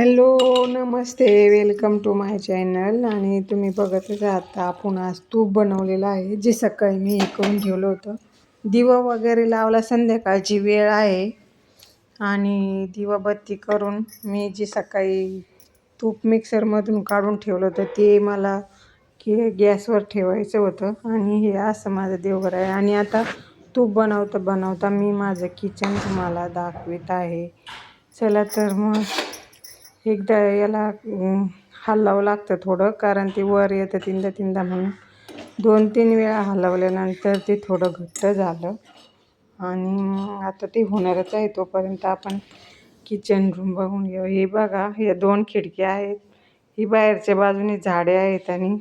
Hello, नमस्ते, welcome to my channel. आणि तुम्ही बघतच आहात आपण आज तूप बनवलेलं आहे, जे सकाळी मी हे करून ठेवलं होतं. दिवा वगैरे लावला, संध्याकाळची वेळ आहे आणि दिवाबत्ती करून मी जी सकाळी तूप मिक्सरमधून काढून ठेवलं होतं ते मला गॅसवर ठेवायचं होतं. आणि हे असं माझं देवघर आहे. आणि आता तूप बनवता मी माझं किचन तुम्हाला दाखवित आहे. चला तर मग एकदा याला हलवावं लागतं थोडं, कारण ते वर येतं तीनदा म्हणून 2-3 वेळा हलवल्यानंतर ते थोडं घट्ट झालं. आणि मग आता ते होणारच आहे. तोपर्यंत आपण किचन रूम बघून घेऊ. हे बघा, या 2 खिडक्या आहेत, ही बाहेरच्या बाजूने झाडे आहेत आणि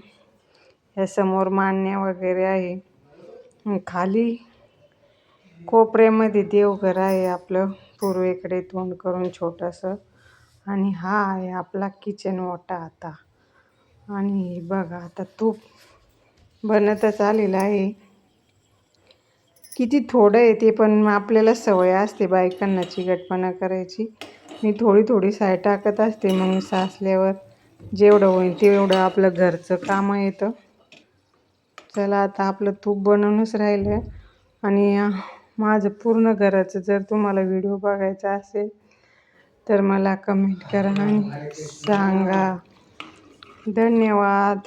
या समोर मांडण्या वगैरे आहे. खाली कोपऱ्यामध्ये देवघर आहे आपलं, पूर्वेकडे तोंड करून छोटंसं. आणि हा आहे आपला किचन ओटा आता. आणि बघा, आता तूप बनतच आलेलं आहे. किती थोडं आहे ते, पण आपल्याला सवय असते बायकांना चिकटपणा करायची. मी थोडी साय टाकत असते, मग साचल्यावर जेवढं होईल तेवढं आपलं घरचं कामं येतं. चला, आता आपलं तूप बनवूनच राहिलं. आणि माझं पूर्ण घराचं जर तुम्हाला व्हिडिओ बघायचा असेल तर मला कमेंट करा आणि सांगा. धन्यवाद.